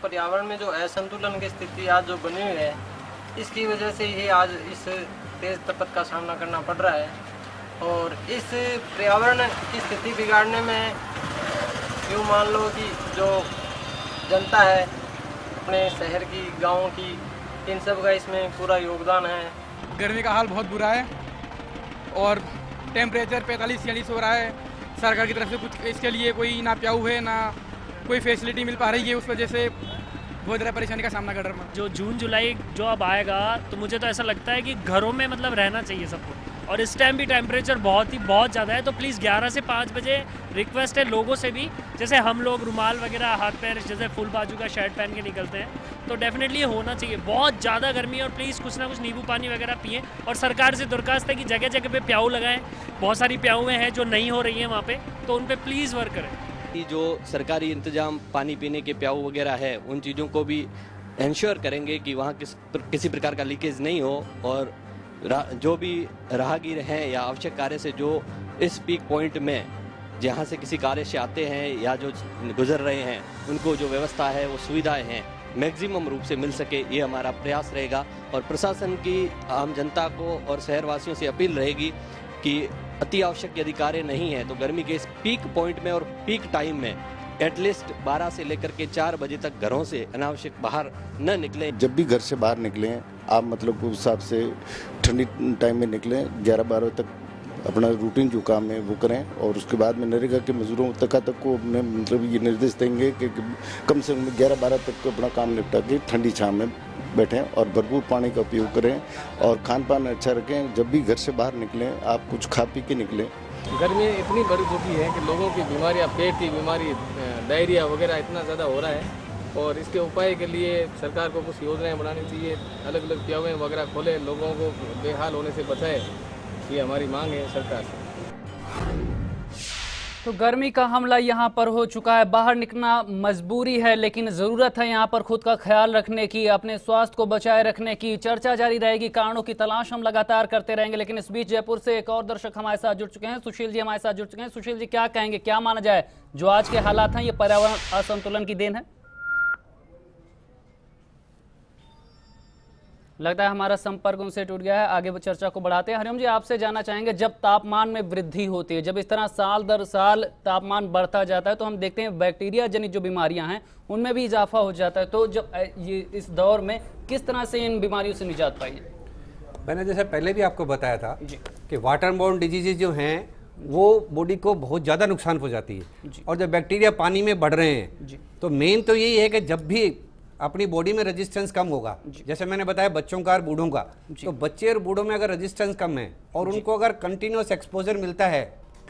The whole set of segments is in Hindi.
पर्यावरण में जो असंतुलन की स्थिति आज जो बनी हुई है, इसकी वजह से ही आज इस तेज़ तपत का सामना करना पड़ रहा है। और इस पर्यावरण की स्थिति बिगाड़ने में यूँ मान लो कि जो जनता है अपने शहर की, गाँव की, इन सब का इसमें पूरा योगदान है। गर्मी का हाल बहुत बुरा है और टेम्परेचर 45-46 हो रहा है। सरकार की तरफ से कुछ इसके लिए कोई ना प्याऊ है, ना कोई फैसिलिटी मिल पा रही है। उस वजह से बहुत ज़्यादा परेशानी का सामना कर रहा हूँ। जो जून जुलाई जो अब आएगा तो मुझे तो ऐसा लगता है कि घरों में मतलब रहना चाहिए सबको। और इस टाइम भी टेम्परेचर बहुत ज़्यादा है, तो प्लीज़ 11 से 5 बजे रिक्वेस्ट है लोगों से भी, जैसे हम लोग रुमाल वगैरह हाथ पैर जैसे फुल बाजू का शर्ट पहन के निकलते हैं, तो डेफिनेटली ये होना चाहिए। बहुत ज़्यादा गर्मी है और प्लीज़ कुछ ना कुछ नींबू पानी वगैरह पिएं। और सरकार से दरख्वास्त है कि जगह जगह पे प्याऊ लगाएं। बहुत सारी प्याऊएँ हैं जो नहीं हो रही हैं वहाँ पे, तो उन पर प्लीज़ वर्क करें। जो सरकारी इंतजाम पानी पीने के प्याऊ वगैरह है, उन चीज़ों को भी इंश्योर करेंगे कि वहाँ किसी प्रकार का लीकेज नहीं हो। और जो भी राहगीर हैं या आवश्यक कार्य से जो इस पीक पॉइंट में जहाँ से किसी कार्य से आते हैं या जो गुजर रहे हैं, उनको जो व्यवस्था है, वो सुविधाएं हैं, मैक्सिमम रूप से मिल सके, ये हमारा प्रयास रहेगा। और प्रशासन की आम जनता को और शहरवासियों से अपील रहेगी कि अति आवश्यक यदि कार्य नहीं है तो गर्मी के इस पीक पॉइंट में और पीक टाइम में एटलीस्ट 12 से लेकर के 4 बजे तक घरों से अनावश्यक बाहर न निकलें। जब भी घर से बाहर निकलें आप मतलब उस हिसाब से ठंडी टाइम में निकलें, 11-12 तक अपना रूटीन जो काम है वो करें। और उसके बाद में नरेगा के मजदूरों तक को अपने मतलब ये निर्देश देंगे कि कम से कम 11-12 तक अपना काम निपटा के ठंडी छाँव में बैठें और भरपूर पानी का उपयोग करें और खान पान अच्छा रखें। जब भी घर से बाहर निकलें आप कुछ खा पी के निकलें। गर्मी इतनी बढ़ चुकी है कि लोगों की बीमारियां, पेट की बीमारी, डायरिया वगैरह इतना ज़्यादा हो रहा है। और इसके उपाय के लिए सरकार को कुछ योजनाएं बनानी चाहिए, अलग अलग प्याऊएँ वगैरह खोले, लोगों को बेहाल होने से बचाए। ये हमारी मांग है सरकार से। तो गर्मी का हमला यहाँ पर हो चुका है, बाहर निकलना मजबूरी है, लेकिन ज़रूरत है यहाँ पर खुद का ख्याल रखने की, अपने स्वास्थ्य को बचाए रखने की। चर्चा जारी रहेगी, कारणों की तलाश हम लगातार करते रहेंगे। लेकिन इस बीच जयपुर से एक और दर्शक हमारे साथ जुड़ चुके हैं, सुशील जी हमारे साथ जुड़ चुके हैं। सुशील जी, क्या कहेंगे, क्या माना जाए जो आज के हालात हैं, ये पर्यावरण असंतुलन की देन है? लगता है हमारा संपर्क उनसे टूट गया है। आगे वो चर्चा को बढ़ाते हैं। हरिओम जी, आपसे जानना चाहेंगे, जब तापमान में वृद्धि होती है, जब इस तरह साल दर साल तापमान बढ़ता जाता है, तो हम देखते हैं बैक्टीरिया जनित जो बीमारियां हैं उनमें भी इजाफा हो जाता है। तो जब ये इस दौर में किस तरह से इन बीमारियों से निजात पाई है? मैंने जैसे पहले भी आपको बताया था कि वाटर बोर्न डिजीजेज जो हैं वो बॉडी को बहुत ज़्यादा नुकसान पहुँचाती है। और जब बैक्टीरिया पानी में बढ़ रहे हैं तो मेन तो यही है कि जब भी अपनी बॉडी में रेजिस्टेंस कम होगा, जैसे मैंने बताया बच्चों का और बूढ़ों का, तो बच्चे और बूढ़ों में अगर रेजिस्टेंस कम है और उनको अगर कंटिन्यूस एक्सपोजर मिलता है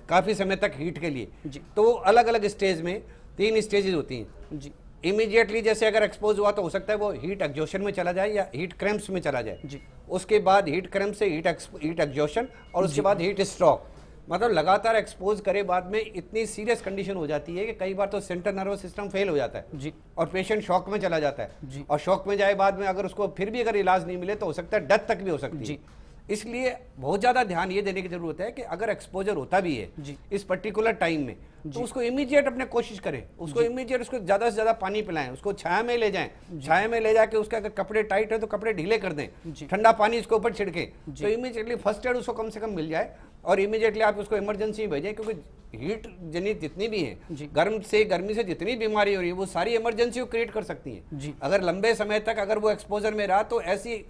काफ़ी समय तक हीट के लिए, तो वो अलग अलग स्टेज में 3 स्टेजेस होती हैं। इमीडिएटली जैसे अगर एक्सपोज हुआ तो हो सकता है वो हीट एग्जॉशन में चला जाए या हीट क्रैम्प्स में चला जाए। उसके बाद हीट क्रैम्प से हीट एग्जॉशन और उसके बाद हीट स्ट्रोक, मतलब लगातार एक्सपोज करे बाद में इतनी सीरियस कंडीशन हो जाती है कि कई बार तो सेंट्रल नर्वस सिस्टम फेल हो जाता है और पेशेंट शॉक में चला जाता है। और शॉक में जाए बाद में अगर उसको फिर भी अगर इलाज नहीं मिले तो हो सकता है डेथ तक भी हो सकती है। इसलिए बहुत ज़्यादा ध्यान ये देने की जरूरत है कि अगर एक्सपोजर होता भी है इस पर्टिकुलर टाइम में, तो उसको इमीडिएट अपने कोशिश करें, उसको इमीडिएट उसको ज़्यादा से ज़्यादा पानी पिलाएं, उसको छाया में ले जाएं, छाया में ले जाके उसके अगर कपड़े टाइट है तो कपड़े ढीले कर दें, ठंडा पानी उसके ऊपर छिड़के, तो इमीडिएटली फर्स्ट एड उसको कम से कम मिल जाए और इमीडिएटली आप उसको इमरजेंसी में भेजें। क्योंकि हीट जनित जितनी भी है, गर्मी से जितनी बीमारी हो रही है वो सारी इमरजेंसी को क्रिएट कर सकती है। अगर लंबे समय तक अगर वो एक्सपोजर में रहा तो ऐसी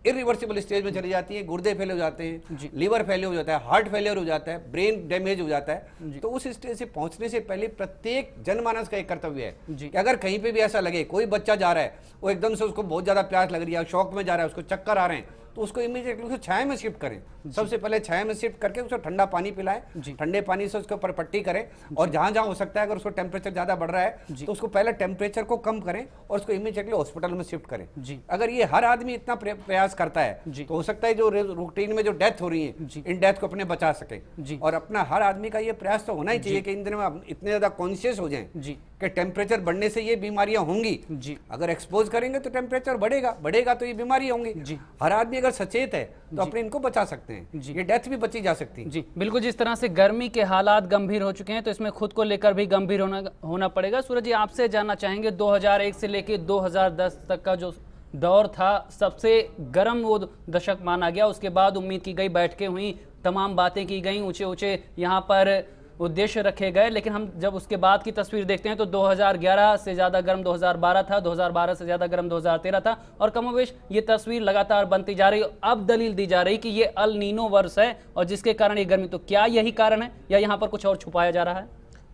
इरिवर्सिबल स्टेज में चली जाती है, गुर्दे फैले हो जाते हैं, लीवर फेलियर हो जाता है, हार्ट फेलियर हो जाता है, ब्रेन डैमेज हो जाता है। तो उस स्टेज से पहुंचने से पहले प्रत्येक जनमानस का एक कर्तव्य है कि अगर कहीं पे भी ऐसा लगे कोई बच्चा जा रहा है, वो एकदम से उसको बहुत ज्यादा प्यास लग रही है, शौक में जा रहा है, उसको चक्कर आ रहे हैं, तो उसको इमीडिएटली उसको छाया में शिफ्ट करें। सबसे पहले छाया में शिफ्ट करके उसको ठंडा पानी पिलाएं, ठंडे पानी से उसके ऊपर पट्टी करें और जहां जहां हो सकता है अगर उसको टेम्परेचर ज्यादा बढ़ रहा है तो उसको पहले टेम्परेचर को कम करें और उसको इमीडिएटली हॉस्पिटल में शिफ्ट करें। अगर ये हर आदमी इतना प्रयास करता है तो हो सकता है जो रूटीन में जो डेथ हो रही है इन डेथ को अपने बचा सके। और अपना हर आदमी का ये प्रयास तो होना ही चाहिए कि इन दिनों में इतने ज्यादा कॉन्शियस हो जाएं कि टेम्परेचर बढ़ने से ये बीमारियां होंगी। अगर एक्सपोज करेंगे तो टेम्परेचर बढ़ेगा तो ये बीमारियां होंगी। हर आदमी अगर सचेत है तो अपने इनको बचा सकते हैं, ये डेथ भी बची जा सकती है। जी बिल्कुल, जिस तरह से गर्मी के हालात गंभीर हो चुके हैं तो इसमें खुद को लेकर भी गंभीर होना पड़ेगा। सूरज जी, आपसे जानना चाहेंगे 2001 से लेकर 2010 तक का जो दौर था, सबसे गर्म वो दशक माना गया। उसके बाद उम्मीद की गई, बैठकें हुई, तमाम बातें की गई, ऊंचे ऊंचे यहाँ पर उद्देश्य रखे गए, लेकिन हम जब उसके बाद की तस्वीर देखते हैं तो 2011 से ज़्यादा गर्म 2012 था, 2012 से ज़्यादा गर्म 2013 था, और कमोवेश ये तस्वीर लगातार बनती जा रही। अब दलील दी जा रही कि ये अल नीनो वर्ष है और जिसके कारण ये गर्मी, तो क्या यही कारण है या यहाँ पर कुछ और छुपाया जा रहा है?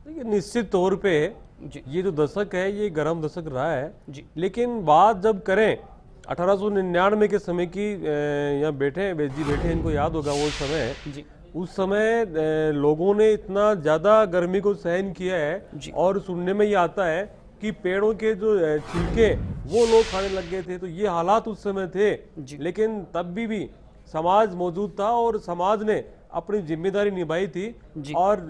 देखिए, निश्चित तौर पे ये जो दशक है ये गर्म दशक रहा है, लेकिन बात जब करें 1899 के समय की, यहाँ बैठे इनको याद होगा वो समय, उस समय लोगों ने इतना ज्यादा गर्मी को सहन किया है और सुनने में ये आता है कि पेड़ों के जो छिलके वो लोग खाने लग गए थे। तो ये हालात उस समय थे, लेकिन तब भी समाज मौजूद था और समाज ने अपनी जिम्मेदारी निभाई थी, और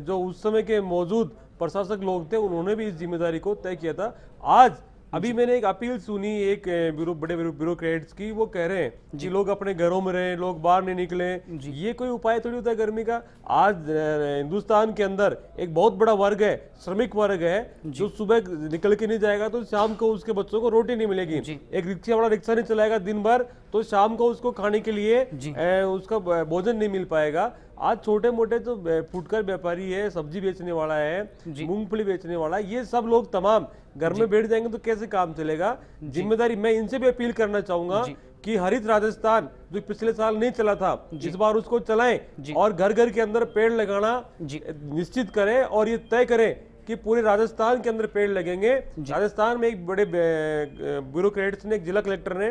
जो उस समय के मौजूद प्रशासक लोग थे उन्होंने भी इस जिम्मेदारी को तय किया था। आज अभी मैंने एक अपील सुनी एक बड़े ब्यूरोक्रेट्स की, वो कह रहे हैं कि लोग अपने घरों में रहें, लोग बाहर नहीं निकले। ये कोई उपाय थोड़ी होता है गर्मी का। आज हिंदुस्तान के अंदर एक बहुत बड़ा वर्ग है, श्रमिक वर्ग है, जो सुबह निकल के नहीं जाएगा तो शाम को उसके बच्चों को रोटी नहीं मिलेगी। एक रिक्शा वाला रिक्शा नहीं चलाएगा दिन भर तो शाम को उसको खाने के लिए उसका भोजन नहीं मिल पाएगा। आज छोटे मोटे जो फुटकर व्यापारी है, सब्जी बेचने वाला है, मूंगफली बेचने वाला है, ये सब लोग तमाम घर में बैठ जाएंगे तो कैसे काम चलेगा। जिम्मेदारी मैं इनसे भी अपील करना चाहूंगा कि हरित राजस्थान जो पिछले साल नहीं चला था, इस बार उसको चलाएं और घर घर के अंदर पेड़ लगाना निश्चित करें और ये तय करें कि पूरे राजस्थान के अंदर पेड़ लगेंगे। राजस्थान में एक बड़े ब्यूरोक्रेट्स ने, एक जिला कलेक्टर ने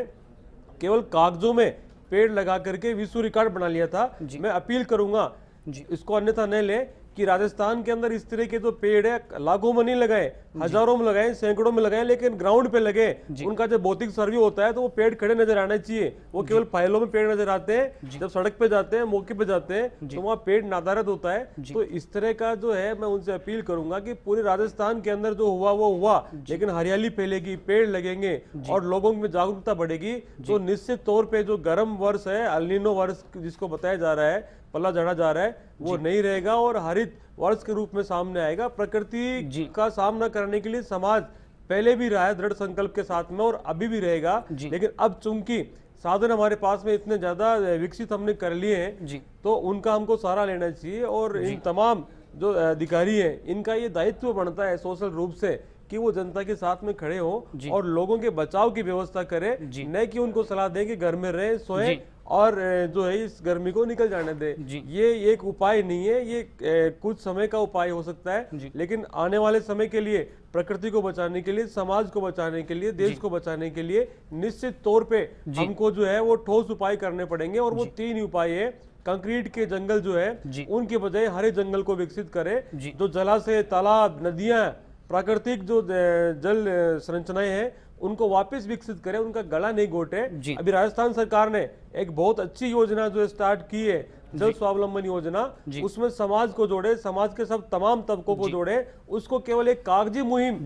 केवल कागजों में पेड़ लगा करके विश्व रिकॉर्ड बना लिया था। मैं अपील करूंगा इसको अन्यथा न ले कि राजस्थान के अंदर इस तरह के जो पेड़ है लाखों में नहीं लगाए, हजारों में लगाए, सैकड़ों में लगाए, लेकिन ग्राउंड पे लगे। उनका जब भौतिक सर्वे होता है तो वो पेड़ खड़े नजर आने चाहिए। वो केवल फाइलों में पेड़ नजर आते हैं, जब सड़क पे जाते हैं, मौके पे जाते हैं तो वहाँ पेड़ नादारत होता है। तो इस तरह का जो है मैं उनसे अपील करूंगा कि पूरे राजस्थान के अंदर जो हुआ वो हुआ, लेकिन हरियाली फैलेगी, पेड़ लगेंगे और लोगों में जागरूकता बढ़ेगी तो निश्चित तौर पर जो गर्म वर्ष है, अल नीनो वर्ष जिसको बताया जा रहा है, पल्ला जड़ा जा रहा है, वो नहीं रहेगा और हरित वर्ष के रूप में सामने आएगा। प्रकृति का सामना करने के लिए समाज पहले भी रहा है दृढ़ संकल्प के साथ में और अभी भी रहेगा, लेकिन अब चूंकि साधन हमारे पास में इतने ज्यादा विकसित हमने कर लिए हैं तो उनका हमको सहारा लेना चाहिए। और इन तमाम जो अधिकारी हैं इनका ये दायित्व बनता है सोशल रूप से कि वो जनता के साथ में खड़े हो और लोगों के बचाव की व्यवस्था करें, न कि उनको सलाह दें कि घर में रहे, सोए और जो है इस गर्मी को निकल जाने दे। ये एक उपाय नहीं है, ये कुछ समय का उपाय हो सकता है, लेकिन आने वाले समय के लिए प्रकृति को बचाने के लिए, समाज को बचाने के लिए, देश को बचाने के लिए निश्चित तौर पे हमको जो है वो ठोस उपाय करने पड़ेंगे। और वो 3 ही उपाय है। कंक्रीट के जंगल जो है उनके बजाय हरे जंगल को विकसित करें, जो जलाशय, तालाब, नदियां, प्राकृतिक जो जल संरचनाएं हैं उनको वापस विकसित करें, उनका गला नहीं घोटे। अभी राजस्थान सरकार ने एक बहुत अच्छी योजना जो स्टार्ट की है, जल स्वावलंबन योजना, उसमें समाज को जोड़े, समाज के सब तमाम तबकों को जोड़े, उसको केवल एक कागजी मुहिम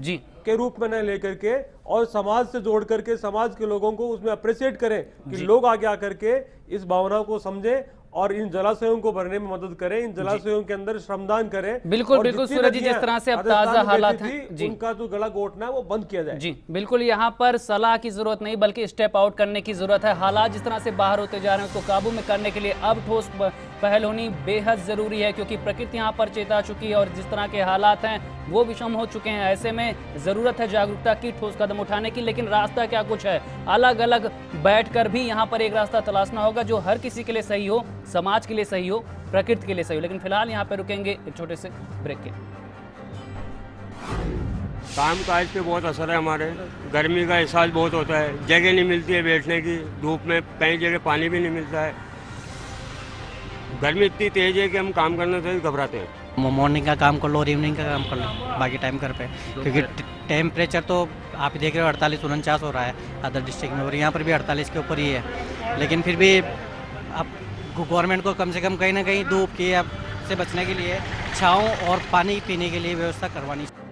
के रूप में न लेकर के और समाज से जोड़ करके समाज के लोगों को उसमें अप्रिशिएट करें कि लोग आगे आकर के इस भावना को समझें और इन जलाशयों को भरने में मदद करें, इन जलाशयों के अंदर श्रमदान करें। बिल्कुल बिल्कुल सूरज जी, जिस तरह से अब ताजा हालात हैं उनका जो गला घोटना है वो बंद किया जाए। जी बिल्कुल, यहाँ पर सलाह की जरूरत नहीं बल्कि स्टेप आउट करने की जरूरत है। हालात जिस तरह से बाहर होते जा रहे हैं उसको काबू में करने के लिए अब ठोस पहल होनी बेहद जरूरी है, क्योंकि प्रकृति यहाँ पर चेता चुकी है और जिस तरह के हालात हैं वो विषम हो चुके हैं। ऐसे में जरूरत है जागरूकता की, ठोस कदम उठाने की। लेकिन रास्ता क्या कुछ है, अलग अलग बैठकर भी यहाँ पर एक रास्ता तलाशना होगा जो हर किसी के लिए सही हो, समाज के लिए सही हो, प्रकृति के लिए सही हो। लेकिन फिलहाल यहाँ पे रुकेंगे एक छोटे से ब्रेक के। काम काज पे बहुत असर है हमारे, गर्मी का एहसास बहुत होता है, जगह नहीं मिलती है बैठने की, धूप में कई जगह पानी भी नहीं मिलता है, गर्मी इतनी तेज है कि हम काम करने से घबराते हैं। मॉर्निंग का काम कर लो और इवनिंग का काम कर लो, बाकी टाइम घर पे, क्योंकि टेम्परेचर तो आप देख रहे हो 48-49 हो रहा है अदर डिस्ट्रिक्ट में और यहाँ पर भी 48 के ऊपर ही है। लेकिन फिर भी अब गवर्नमेंट को कम से कम कहीं ना कहीं धूप की से बचने के लिए छाँव और पानी पीने के लिए व्यवस्था करवानी चाहिए।